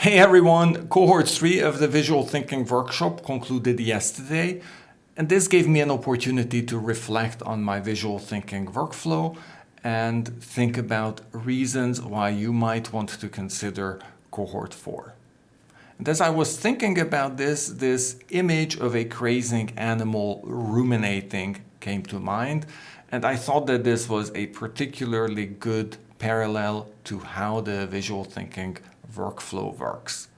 Hey everyone, Cohort 3 of the Visual Thinking Workshop concluded yesterday, and this gave me an opportunity to reflect on my visual thinking workflow and think about reasons why you might want to consider Cohort 4. And as I was thinking about this image of a grazing animal ruminating came to mind, and I thought that this was a particularly good parallel to how the visual thinking workflow works.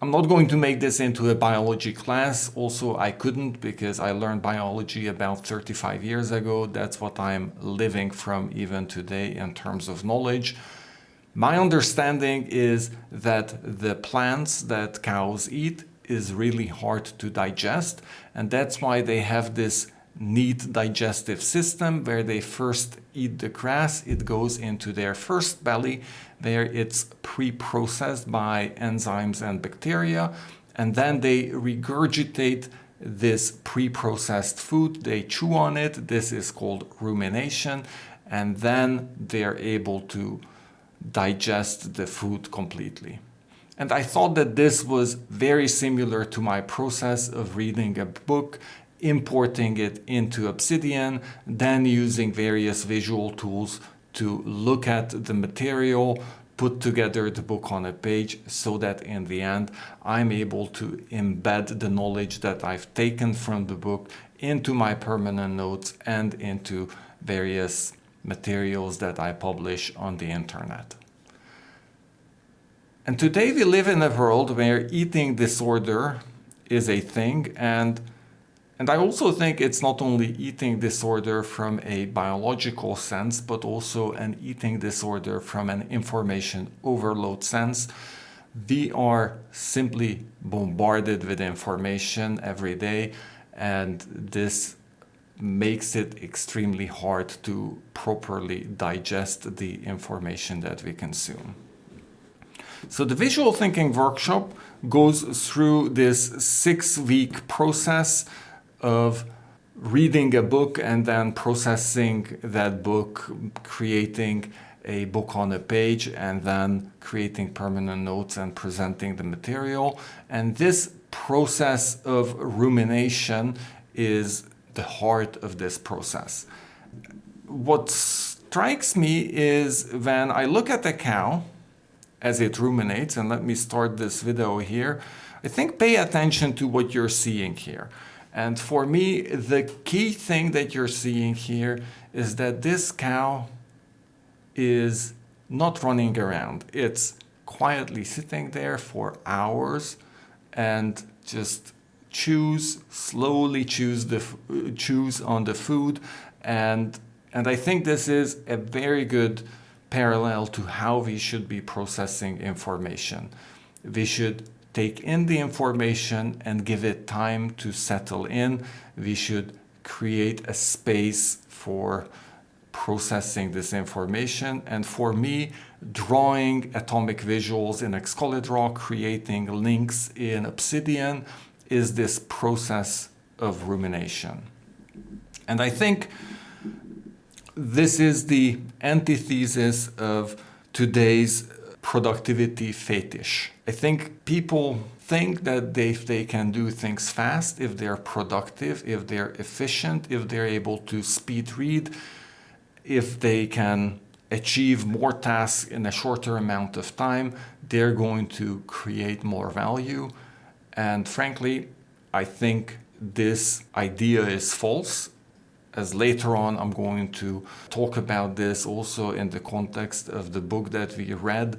I'm not going to make this into a biology class. Also, I couldn't because I learned biology about 35 years ago. That's what I'm living from even today in terms of knowledge. My understanding is that the plants that cows eat is really hard to digest, and that's why they have this neat digestive system where they first eat the grass, it goes into their first belly, there it's pre-processed by enzymes and bacteria, and then they regurgitate this pre-processed food, they chew on it, this is called rumination, and then they're able to digest the food completely. And I thought that this was very similar to my process of reading a book, importing it into Obsidian, then using various visual tools to look at the material, put together the book on a page so that in the end I'm able to embed the knowledge that I've taken from the book into my permanent notes and into various materials that I publish on the internet. And today we live in a world where eating disorder is a thing, and I also think it's not only eating disorder from a biological sense, but also an eating disorder from an information overload sense. We are simply bombarded with information every day, and this makes it extremely hard to properly digest the information that we consume. So the visual thinking workshop goes through this 6-week process of reading a book and then processing that book, creating a book on a page, and then creating permanent notes and presenting the material. And this process of rumination is the heart of this process. What strikes me is when I look at a cow as it ruminates, and let me start this video here, I think pay attention to what you're seeing here. And for me, the key thing that you're seeing here is that this cow is not running around. It's quietly sitting there for hours and just slowly chews on the food. And I think this is a very good parallel to how we should be processing information. We should take in the information and give it time to settle in. We should create a space for processing this information. And for me, drawing atomic visuals in Excalidraw, creating links in Obsidian is this process of rumination. And I think this is the antithesis of today's productivity fetish. I think people think that if they can do things fast, if they're productive, if they're efficient, if they're able to speed read, if they can achieve more tasks in a shorter amount of time, they're going to create more value. And frankly, I think this idea is false. As later on, I'm going to talk about this also in the context of the book that we read.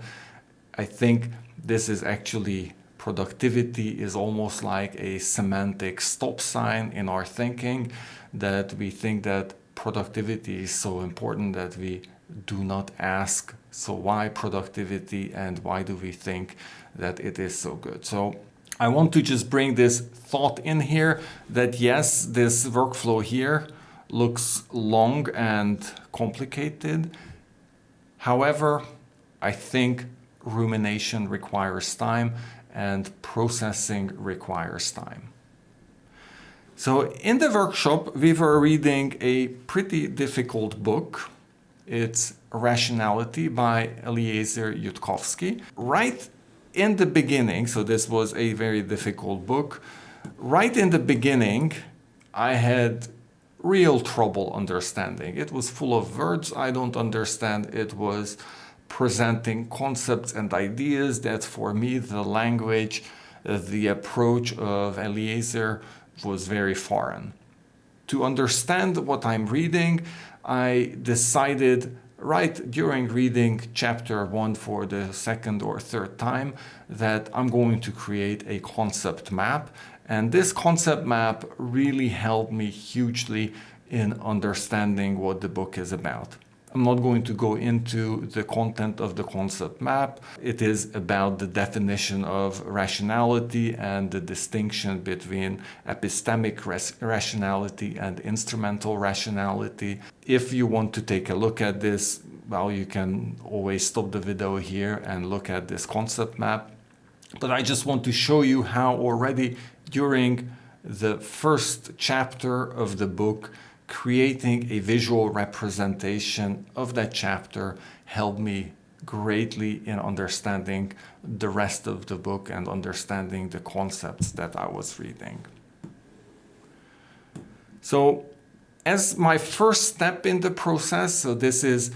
I think this is actually, productivity is almost like a semantic stop sign in our thinking, that we think that productivity is so important that we do not ask, so why productivity and why do we think that it is so good? So I want to just bring this thought in here that yes, this workflow here looks long and complicated. However, I think rumination requires time and processing requires time. So in the workshop, we were reading a pretty difficult book. It's Rationality by Eliezer Yudkowsky. Right in the beginning, so this was a very difficult book, right in the beginning, I had real trouble understanding. It was full of words I don't understand. It was presenting concepts and ideas that for me, the language, the approach of Eliezer was very foreign. To understand what I'm reading, I decided right during reading chapter 1 for the second or third time that I'm going to create a concept map. And this concept map really helped me hugely in understanding what the book is about. I'm not going to go into the content of the concept map. It is about the definition of rationality and the distinction between epistemic rationality and instrumental rationality. If you want to take a look at this, well, you can always stop the video here and look at this concept map. But I just want to show you how already during the first chapter of the book, creating a visual representation of that chapter helped me greatly in understanding the rest of the book and understanding the concepts that I was reading. So as my first step in the process, so this is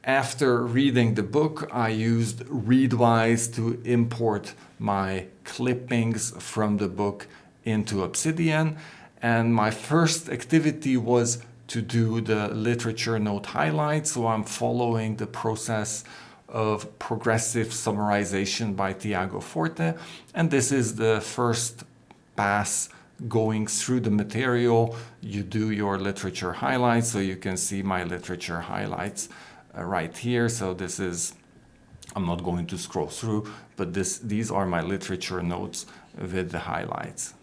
after reading the book, I used Readwise to import my clippings from the book into Obsidian. And my first activity was to do the literature note highlights. So I'm following the process of progressive summarization by Tiago Forte. And this is the first pass going through the material. You do your literature highlights. So you can see my literature highlights right here. So this is, I'm not going to scroll through, but these are my literature notes with the highlights.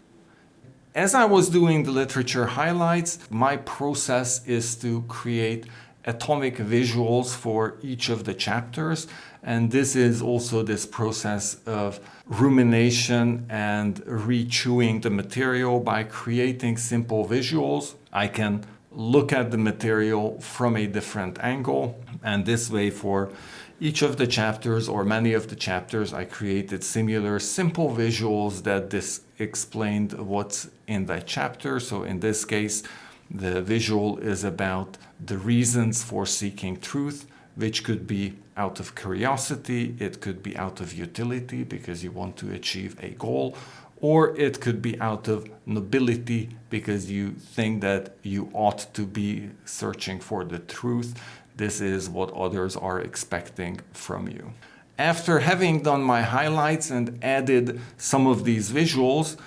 As I was doing the literature highlights, my process is to create atomic visuals for each of the chapters. And this is also this process of rumination and rechewing the material by creating simple visuals. I can look at the material from a different angle. And this way for each of the chapters or many of the chapters, I created similar simple visuals that explained what's in that chapter. So in this case, the visual is about the reasons for seeking truth, which could be out of curiosity, it could be out of utility because you want to achieve a goal, or it could be out of nobility because you think that you ought to be searching for the truth. This is what others are expecting from you. After having done my highlights and added some of these visuals,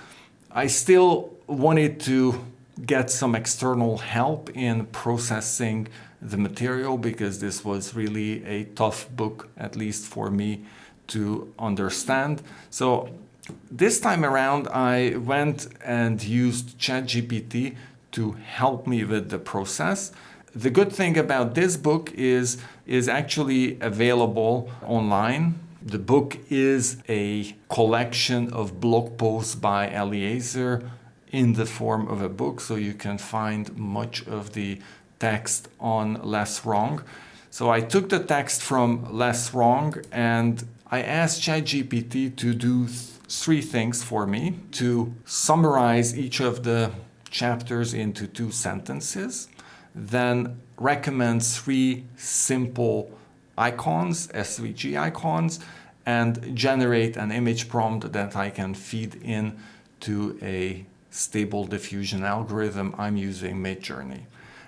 I still wanted to get some external help in processing the material because this was really a tough book, at least for me, to understand. So this time around, I went and used ChatGPT to help me with the process. The good thing about this book is actually available online. The book is a collection of blog posts by Eliezer in the form of a book, so you can find much of the text on Less Wrong. So I took the text from Less Wrong and I asked ChatGPT to do three things for me: to summarize each of the chapters into 2 sentences, then recommend 3 simple icons, SVG icons, and generate an image prompt that I can feed in to a stable diffusion algorithm. I'm using Midjourney.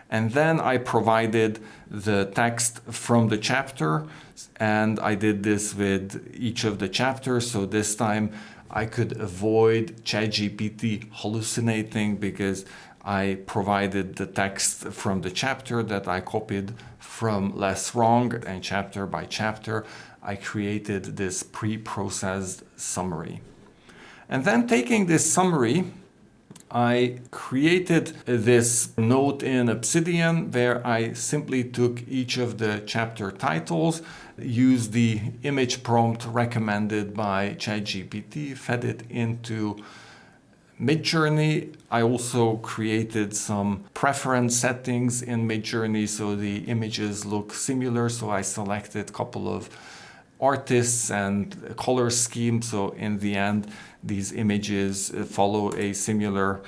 And then I provided the text from the chapter, and I did this with each of the chapters. So this time I could avoid ChatGPT hallucinating because I provided the text from the chapter that I copied from Less Wrong, and chapter by chapter I created this pre-processed summary. And then taking this summary, I created this note in Obsidian where I simply took each of the chapter titles, used the image prompt recommended by ChatGPT, fed it into Midjourney. I also created some preference settings in Midjourney so the images look similar. So I selected a couple of artists and color scheme. So in the end, these images follow a similar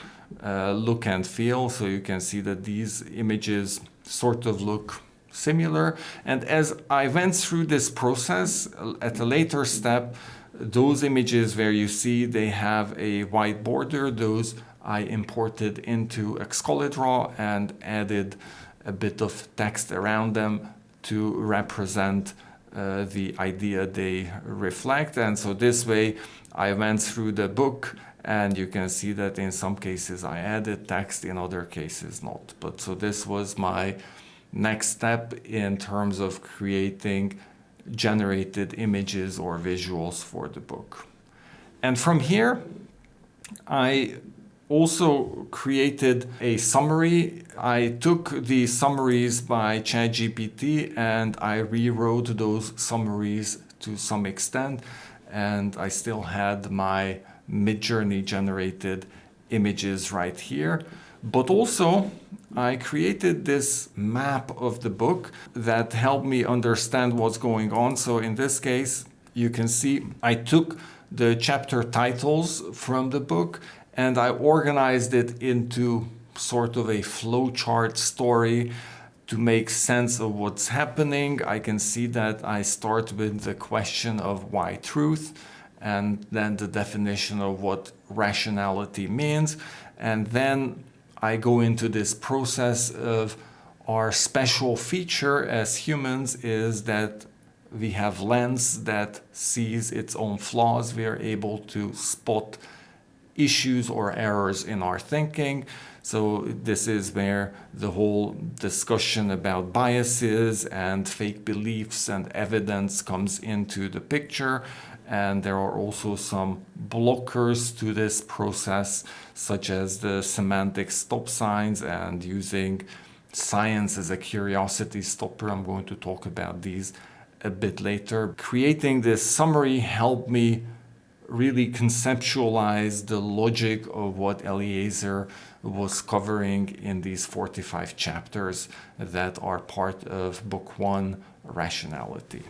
look and feel. So you can see that these images sort of look similar. And as I went through this process, at a later step, those images where you see they have a white border, those I imported into Excalidraw and added a bit of text around them to represent the idea they reflect. And so this way I went through the book, and you can see that in some cases I added text, in other cases not. But so this was my next step in terms of creating generated images or visuals for the book. And from here, I also created a summary. I took the summaries by ChatGPT and I rewrote those summaries to some extent, and I still had my Midjourney generated images right here. But also, I created this map of the book that helped me understand what's going on. So in this case, you can see I took the chapter titles from the book and I organized it into sort of a flowchart story to make sense of what's happening. I can see that I start with the question of why truth, and then the definition of what rationality means, and then I go into this process of our special feature as humans is that we have lens that sees its own flaws. We are able to spot issues or errors in our thinking. So this is where the whole discussion about biases and fake beliefs and evidence comes into the picture. And there are also some blockers to this process, such as the semantic stop signs and using science as a curiosity stopper. I'm going to talk about these a bit later. Creating this summary helped me really conceptualize the logic of what Eliezer was covering in these 45 chapters that are part of Book 1, Rationality.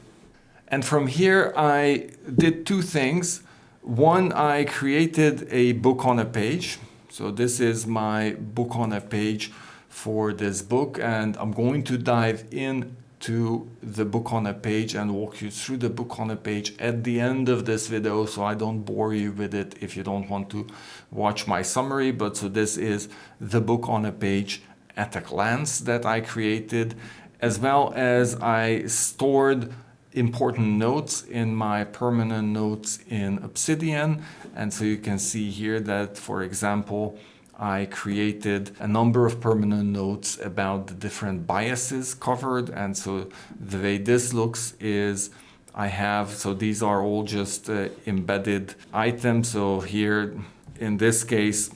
And from here, I did two things. One, I created a book on a page. So this is my book on a page for this book, and I'm going to dive into the book on a page and walk you through the book on a page at the end of this video, so I don't bore you with it if you don't want to watch my summary. But so this is the book on a page at a glance that I created, as well as I stored important notes in my permanent notes in Obsidian. And so you can see here that, for example, I created a number of permanent notes about the different biases covered. And so the way this looks is so these are all just embedded items. So here in this case,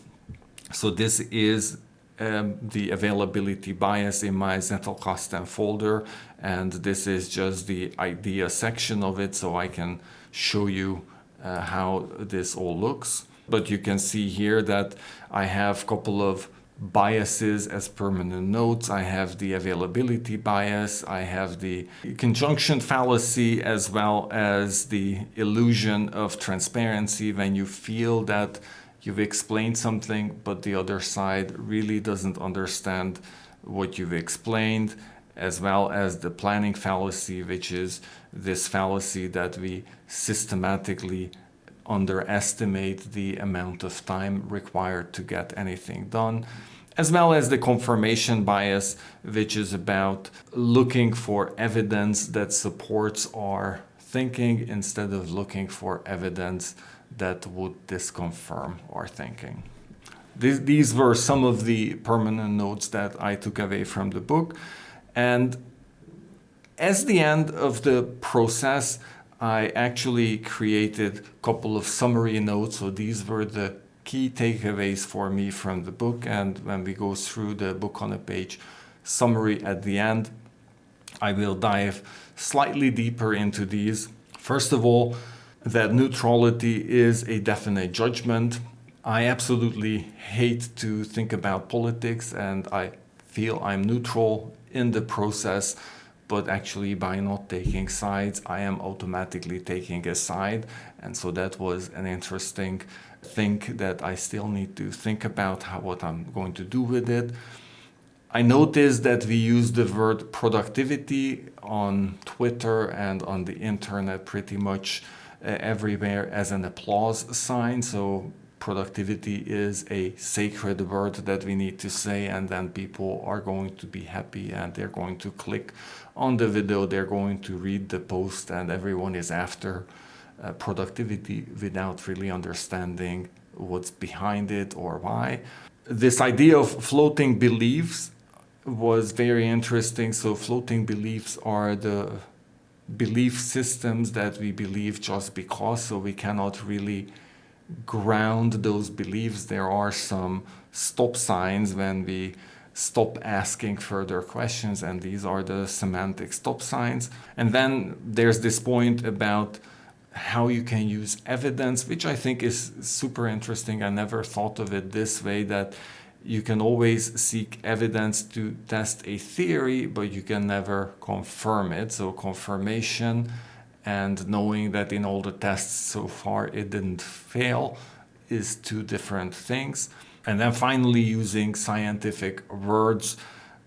so this is the availability bias in my Zettelkasten folder, and this is just the idea section of it, so I can show you how this all looks. But you can see here that I have a couple of biases as permanent notes. I have the availability bias, I have the conjunction fallacy, as well as the illusion of transparency, when you feel that you've explained something, but the other side really doesn't understand what you've explained, as well as the planning fallacy, which is this fallacy that we systematically underestimate the amount of time required to get anything done, as well as the confirmation bias, which is about looking for evidence that supports our thinking instead of looking for evidence that would disconfirm our thinking. These were some of the permanent notes that I took away from the book. And as the end of the process, I actually created a couple of summary notes. So these were the key takeaways for me from the book. And when we go through the book on a page summary at the end, I will dive slightly deeper into these. First of all, that neutrality is a definite judgment. I absolutely hate to think about politics, and I feel I'm neutral in the process, but actually by not taking sides, I am automatically taking a side. And so that was an interesting thing that I still need to think about what I'm going to do with it. I noticed that we use the word productivity on Twitter and on the internet pretty much everywhere as an applause sign. So productivity is a sacred word that we need to say, and then people are going to be happy and they're going to click on the video, they're going to read the post, and everyone is after productivity without really understanding what's behind it or why. This idea of floating beliefs was very interesting. So floating beliefs are the belief systems that we believe just because, so we cannot really ground those beliefs. There are some stop signs when we stop asking further questions, and these are the semantic stop signs. And then there's this point about how you can use evidence, which I think is super interesting. I never thought of it this way, that you can always seek evidence to test a theory, but you can never confirm it. So confirmation and knowing that in all the tests so far it didn't fail is two different things. And then finally, using scientific words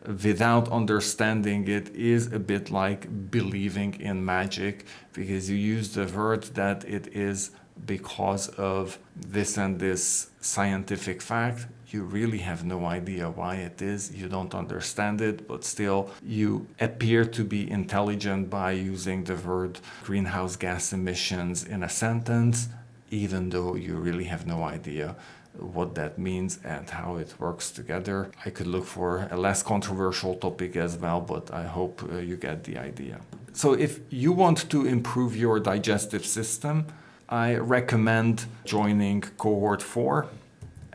without understanding it is a bit like believing in magic, because you use the word that it is because of this and this scientific fact. You really have no idea why it is. You don't understand it, but still you appear to be intelligent by using the word greenhouse gas emissions in a sentence, even though you really have no idea what that means and how it works together. I could look for a less controversial topic as well, but I hope you get the idea. So if you want to improve your digestive system, I recommend joining Cohort 4.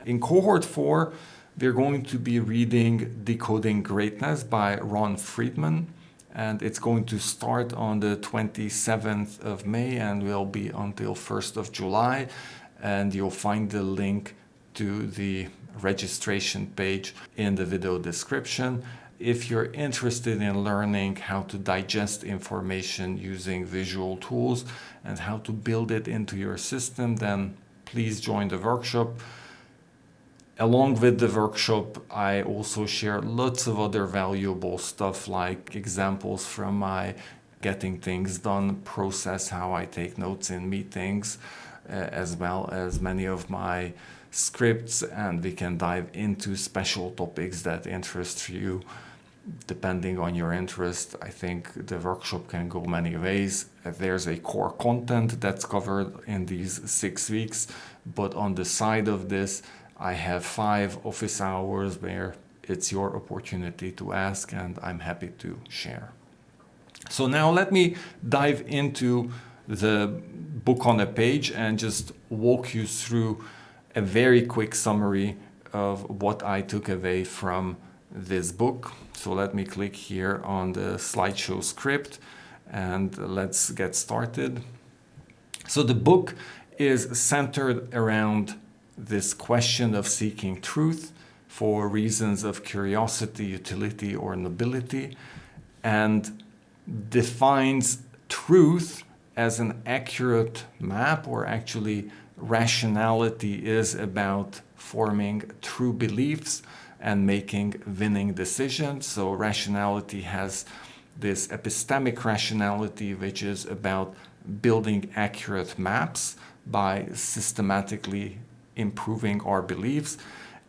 In Cohort 4, we're going to be reading Decoding Greatness by Ron Friedman, and it's going to start on the 27th of May and will be until 1st of July, and you'll find the link to the registration page in the video description. If you're interested in learning how to digest information using visual tools and how to build it into your system, then please join the workshop. Along with the workshop, I also share lots of other valuable stuff, like examples from my getting things done process, how I take notes in meetings, as well as many of my scripts, and we can dive into special topics that interest you. Depending on your interest, I think the workshop can go many ways. There's a core content that's covered in these 6 weeks, but on the side of this, I have 5 office hours where it's your opportunity to ask, and I'm happy to share. So now let me dive into the book on a page and just walk you through a very quick summary of what I took away from this book. So let me click here on the slideshow script and let's get started. So the book is centered around this question of seeking truth for reasons of curiosity, utility, or nobility, and defines truth as an accurate map, or actually rationality is about forming true beliefs and making winning decisions. So rationality has this epistemic rationality, which is about building accurate maps by systematically improving our beliefs.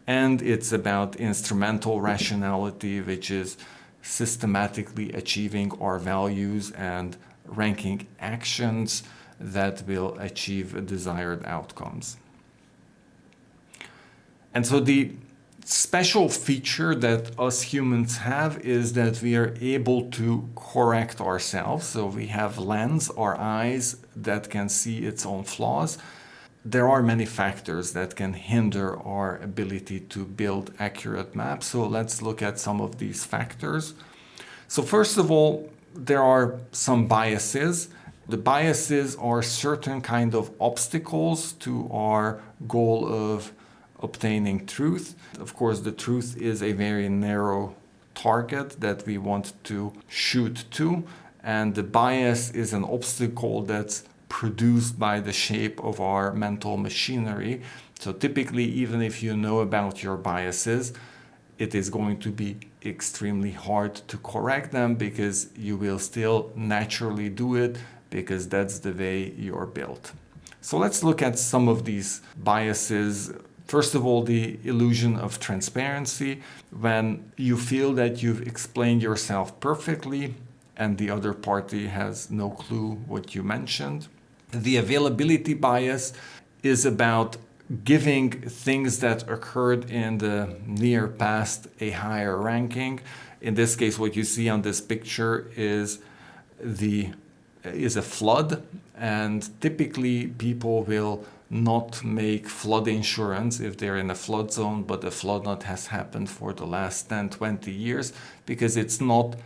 And it's about instrumental rationality, which is systematically achieving our values and ranking actions that will achieve desired outcomes. And so the special feature that us humans have is that we are able to correct ourselves. So we have lens, our eyes, that can see its own flaws. There are many factors that can hinder our ability to build accurate maps. So let's look at some of these factors. So first of all, there are some biases. The biases are certain kind of obstacles to our goal of obtaining truth. Of course, the truth is a very narrow target that we want to shoot to, and the bias is an obstacle that's produced by the shape of our mental machinery. So typically, even if you know about your biases, it is going to be extremely hard to correct them because you will still naturally do it because that's the way you're built. So let's look at some of these biases. First of all, the illusion of transparency. When you feel that you've explained yourself perfectly and the other party has no clue what you mentioned. The availability bias is about giving things that occurred in the near past a higher ranking. In this case, what you see on this picture is a flood, and typically people will not make flood insurance if they're in a flood zone, but the flood not has happened for the last 10-20 years because it's not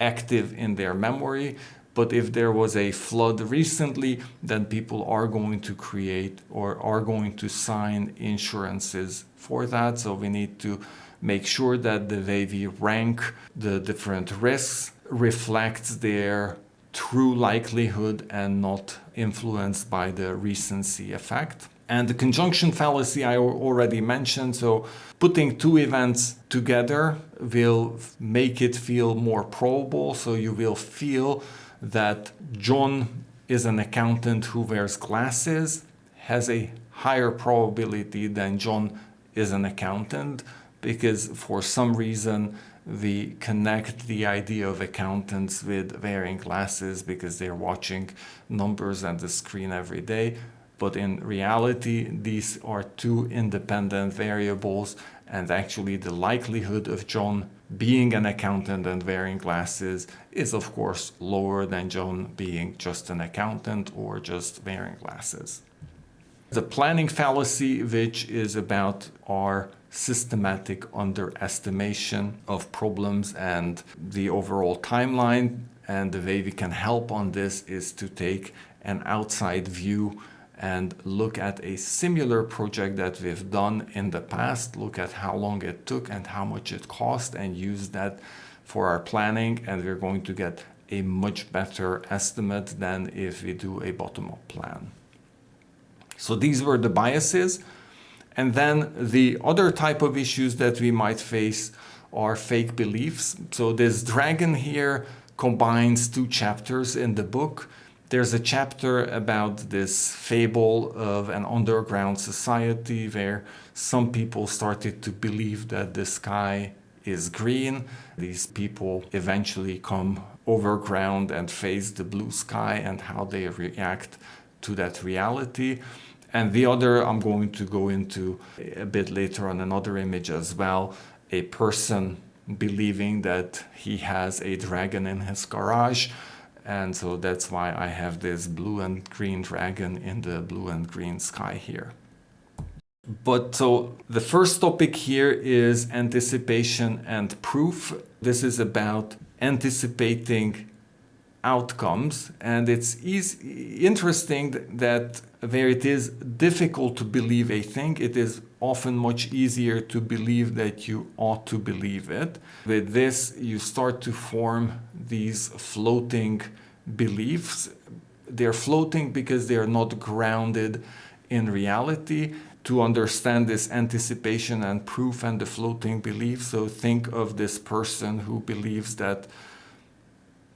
active in their memory. But if there was a flood recently, then people are going to create or are going to sign insurances for that. So we need to make sure that the way we rank the different risks reflects their true likelihood and not influenced by the recency effect. And the conjunction fallacy I already mentioned. So putting two events together will make it feel more probable. So you will feel that John is an accountant who wears glasses has a higher probability than John is an accountant, because for some reason we connect the idea of accountants with wearing glasses because they're watching numbers on the screen every day. But in reality, these are two independent variables, and actually the likelihood of John being an accountant and wearing glasses is of course lower than John being just an accountant or just wearing glasses. The planning fallacy, which is about our systematic underestimation of problems and the overall timeline, and the way we can help on this is to take an outside view and look at a similar project that we've done in the past, look at how long it took and how much it cost, and use that for our planning, and we're going to get a much better estimate than if we do a bottom-up plan. So these were the biases. And then the other type of issues that we might face are fake beliefs. So this dragon here combines two chapters in the book. There's a chapter about this fable of an underground society where some people started to believe that the sky is green. These people eventually come overground and face the blue sky and how they react to that reality. And the other I'm going to go into a bit later on another image as well, a person believing that he has a dragon in his garage. And so that's why I have this blue and green dragon in the blue and green sky here. But so the first topic here is anticipation and proof. This is about anticipating outcomes, and it's interesting that where it is difficult to believe a thing, it is often much easier to believe that you ought to believe it. With this, you start to form these floating beliefs. They're floating because they are not grounded in reality. To understand this anticipation and proof and the floating belief, so think of this person who believes that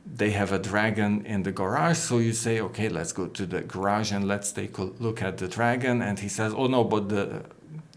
they have a dragon in the garage. So you say, okay, let's go to the garage and let's take a look at the dragon. And he says, oh no, but the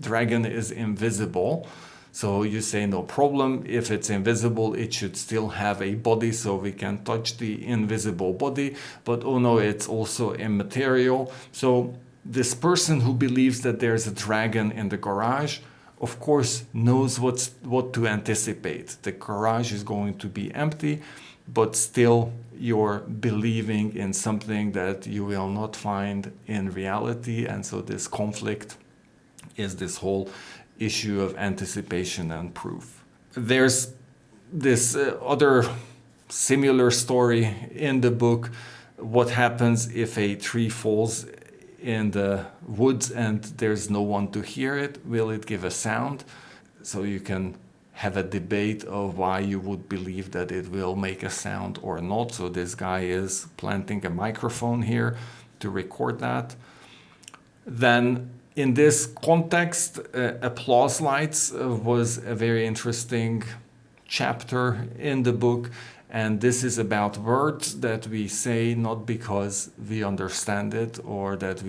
dragon is invisible. So you say, no problem. If it's invisible, it should still have a body so we can touch the invisible body. But oh no, it's also immaterial. So this person who believes that there's a dragon in the garage, of course, knows what to anticipate. The garage is going to be empty, but still you're believing in something that you will not find in reality. And so this conflict is this whole issue of anticipation and proof. There's this other similar story in the book. What happens if a tree falls in the woods and there's no one to hear it? Will it give a sound? So you can have a debate of why you would believe that it will make a sound or not. So this guy is planting a microphone here to record that. Then in this context, applause lights was a very interesting chapter in the book. And this is about words that we say not because we understand it or that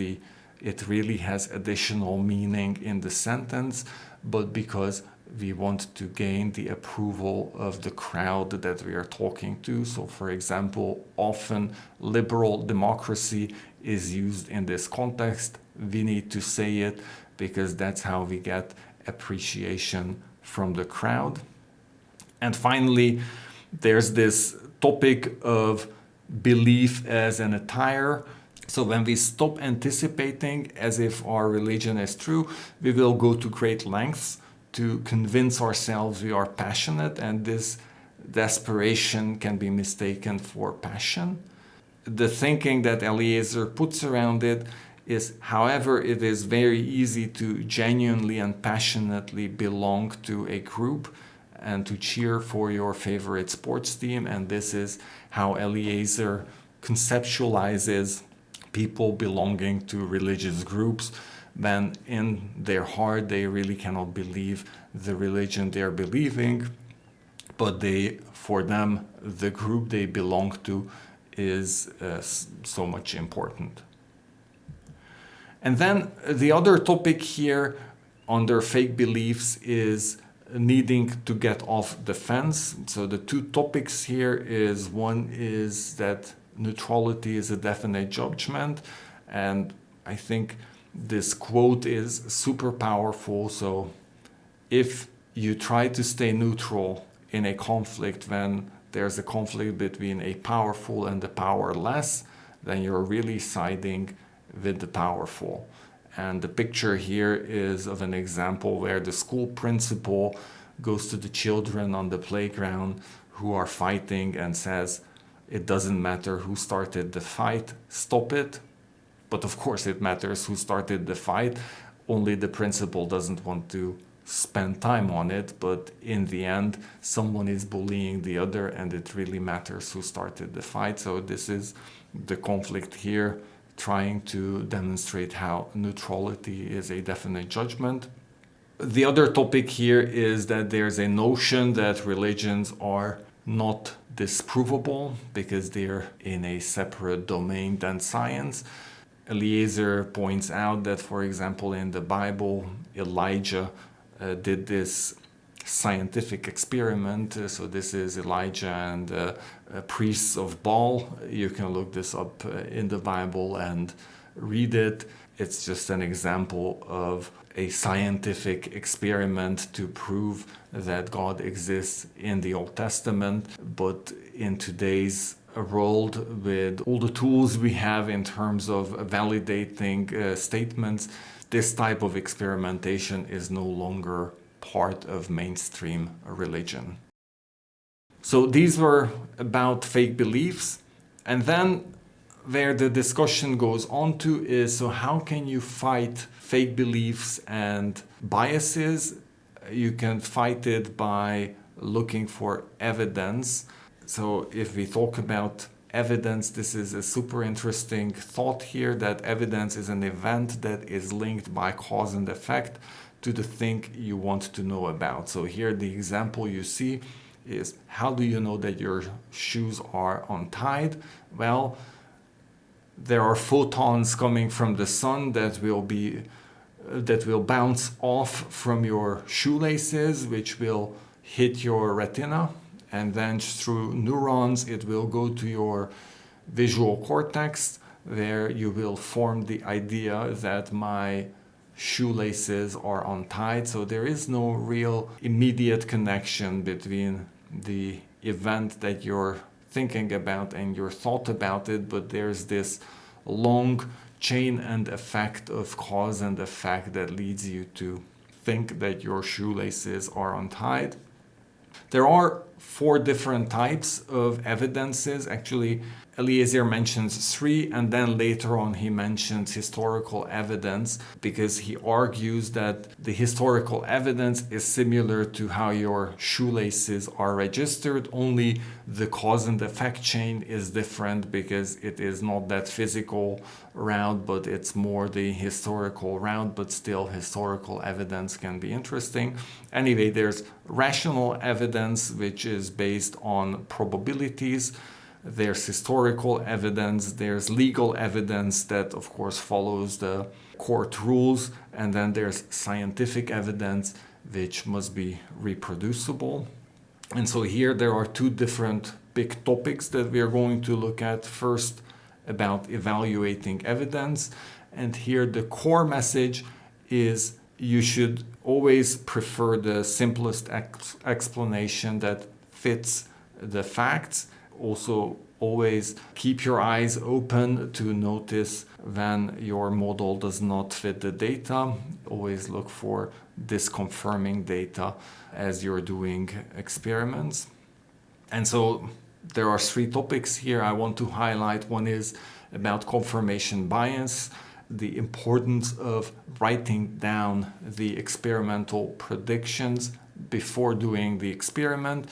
it really has additional meaning in the sentence, but because we want to gain the approval of the crowd that we are talking to. So for example, often liberal democracy is used in this context. We need to say it because that's how we get appreciation from the crowd. And finally, there's this topic of belief as an attire. So when we stop anticipating as if our religion is true, we will go to great lengths to convince ourselves we are passionate, and this desperation can be mistaken for passion. The thinking that Eliezer puts around it is, however, it is very easy to genuinely and passionately belong to a group and to cheer for your favorite sports team, and this is how Eliezer conceptualizes people belonging to religious groups, when in their heart they really cannot believe the religion they are believing, but for them, the group they belong to is so much important. And then the other topic here under fake beliefs is needing to get off the fence. So the two topics here is, one is that neutrality is a definite judgment, and I think this quote is super powerful. So if you try to stay neutral in a conflict when there's a conflict between a powerful and the powerless, then you're really siding with the powerful. And the picture here is of an example where the school principal goes to the children on the playground who are fighting and says, it doesn't matter who started the fight, stop it. But of course it matters who started the fight, only the principal doesn't want to spend time on it, but in the end someone is bullying the other and it really matters who started the fight. So this is the conflict here, trying to demonstrate how neutrality is a definite judgment. The other topic here is that there's a notion that religions are not disprovable because they're in a separate domain than science. Eliezer points out that, for example, in the Bible, Elijah did this scientific experiment. So this is Elijah and priests of Baal. You can look this up in the Bible and read it. It's just an example of a scientific experiment to prove that God exists in the Old Testament. But in today's world, with all the tools we have in terms of validating statements, this type of experimentation is no longer part of mainstream religion. So these were about fake beliefs. And then where the discussion goes on to is, so how can you fight fake beliefs and biases? You can fight it by looking for evidence. So if we talk about evidence, this is a super interesting thought here, that evidence is an event that is linked by cause and effect to the thing you want to know about. So here the example you see is, how do you know that your shoes are untied? Well, there are photons coming from the sun that will bounce off from your shoelaces, which will hit your retina, and then through neurons it will go to your visual cortex, where you will form the idea that my shoelaces are untied. So there is no real immediate connection between the event that you're thinking about and your thought about it, but there's this long chain and effect of cause and effect that leads you to think that your shoelaces are untied. There are 4 different types of evidences. Actually, Eliezer mentions 3, and then later on he mentions historical evidence, because he argues that the historical evidence is similar to how your shoelaces are registered, only the cause and effect chain is different, because it is not that physical route, but it's more the historical route, but still historical evidence can be interesting. Anyway, there's rational evidence, which is based on probabilities. There's historical evidence, there's legal evidence that of course follows the court rules, and then there's scientific evidence which must be reproducible. And so here there are 2 different big topics that we are going to look at. First, about evaluating evidence, and here the core message is you should always prefer the simplest explanation that fits the facts. Also, always keep your eyes open to notice when your model does not fit the data. Always look for disconfirming data as you're doing experiments. And so there are 3 topics here I want to highlight. One is about confirmation bias, the importance of writing down the experimental predictions before doing the experiment,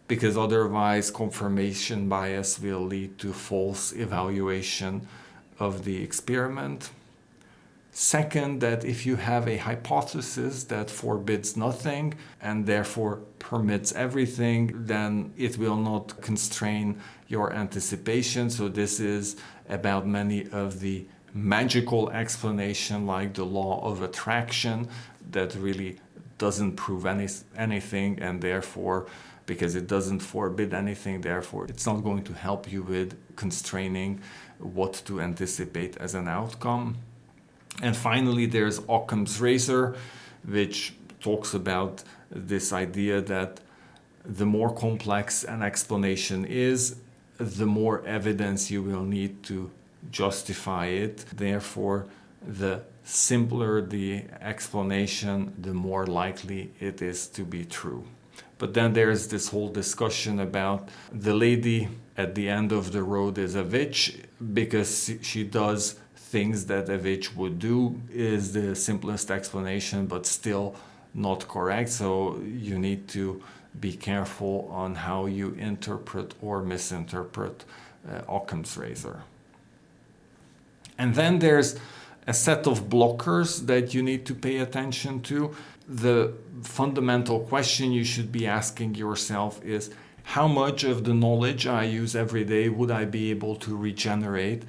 because otherwise confirmation bias will lead to false evaluation of the experiment. Second, that if you have a hypothesis that forbids nothing and therefore permits everything, then it will not constrain your anticipation. So this is about many of the magical explanation, like the law of attraction, that really doesn't prove anything, and therefore, because it doesn't forbid anything, therefore it's not going to help you with constraining what to anticipate as an outcome. And finally, there's Occam's razor, which talks about this idea that the more complex an explanation is, the more evidence you will need to justify it. Therefore, the simpler the explanation, the more likely it is to be true. But then there's this whole discussion about the lady at the end of the road is a witch because she does things that a witch would do, is the simplest explanation, but still not correct. So you need to be careful on how you interpret or misinterpret Occam's razor. And then there's a set of blockers that you need to pay attention to. The fundamental question you should be asking yourself is, how much of the knowledge I use every day would I be able to regenerate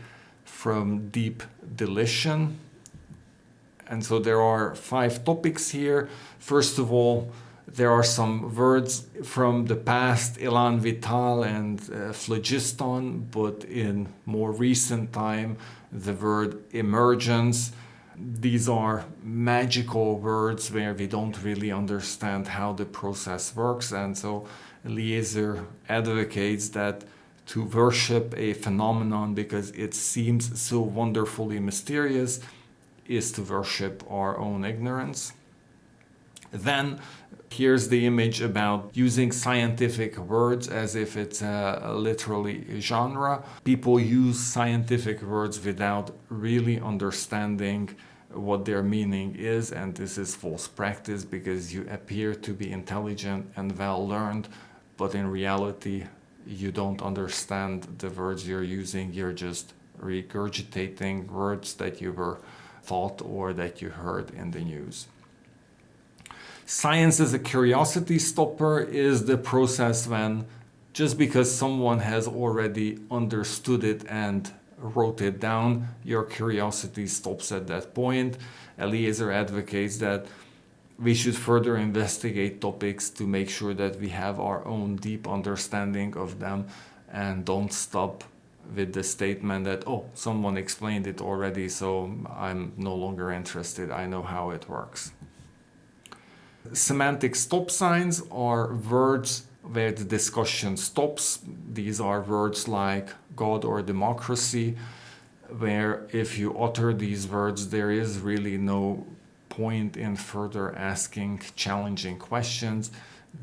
from deep deletion? And so there are 5 topics here. First of all, there are some words from the past, elan vital and phlogiston, but in more recent time, the word emergence. These are magical words where we don't really understand how the process works. And so Eliezer advocates that to worship a phenomenon because it seems so wonderfully mysterious is to worship our own ignorance. Then here's the image about using scientific words as if it's a literally genre. People use scientific words without really understanding what their meaning is, and this is false practice because you appear to be intelligent and well learned, but in reality you don't understand the words you're using. You're just regurgitating words that you were taught or that you heard in the news. Science as a curiosity stopper is the process when, just because someone has already understood it and wrote it down, your curiosity stops at that point. Eliezer advocates that we should further investigate topics to make sure that we have our own deep understanding of them and don't stop with the statement that, oh, someone explained it already, so I'm no longer interested. I know how it works. Semantic stop signs are words where the discussion stops. These are words like God or democracy, where if you utter these words, there is really no point in further asking challenging questions.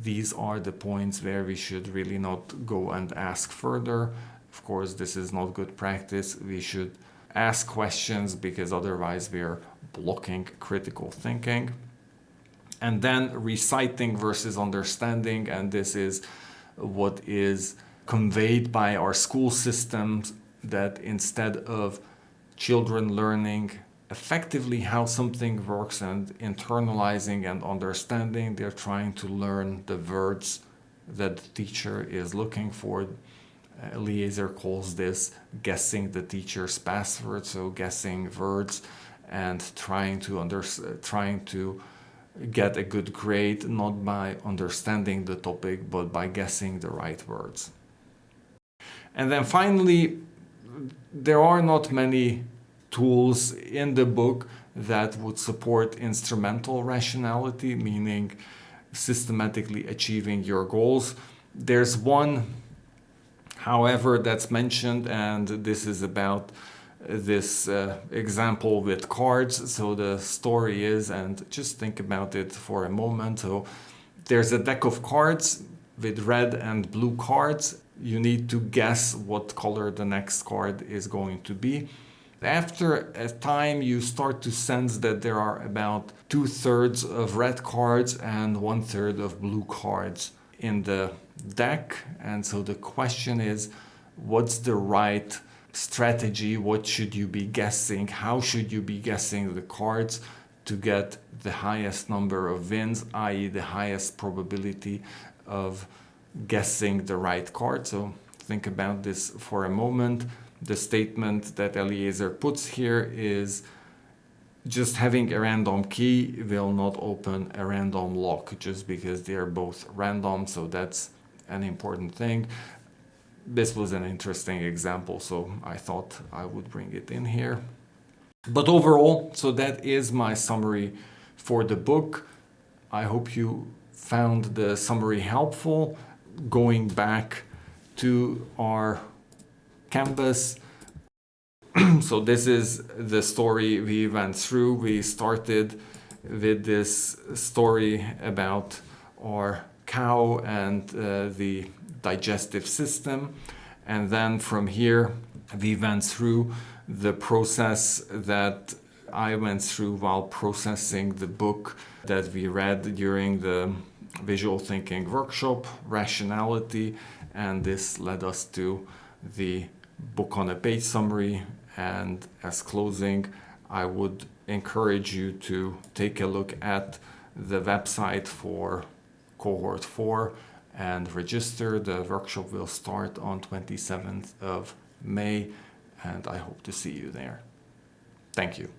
these are the points where we should really not go and ask further. Of course, this is not good practice. We should ask questions because otherwise we are blocking critical thinking. And then reciting versus understanding, and this is what is conveyed by our school systems, that instead of children learning effectively how something works and internalizing and understanding, they're trying to learn the words that the teacher is looking for. Eliezer calls this guessing the teacher's password, so guessing words and trying to get a good grade, not by understanding the topic, but by guessing the right words. And then finally, there are not many tools in the book that would support instrumental rationality, meaning systematically achieving your goals. There's one, however, that's mentioned, and this is about this example with cards. So the story is, and just think about it for a moment. So there's a deck of cards with red and blue cards. You need to guess what color the next card is going to be. After a time, you start to sense that there are about 2/3 of red cards and 1/3 of blue cards in the deck. And so the question is, what's the right strategy? What should you be guessing? How should you be guessing the cards to get the highest number of wins, i.e. the highest probability of guessing the right card? So think about this for a moment. The statement that Eliezer puts here is, just having a random key will not open a random lock just because they are both random. So that's an important thing. This was an interesting example, so I thought I would bring it in here. But overall, so that is my summary for the book. I hope you found the summary helpful. Going back to our canvas, so this is the story we went through. We started with this story about our cow and the digestive system, and then from here we went through the process that I went through while processing the book that we read during the visual thinking workshop, Rationality, and this led us to the book-on-a-page summary. And as closing, I would encourage you to take a look at the website for Cohort 4 and register. The workshop will start on 27th of May, and I hope to see you there. Thank you.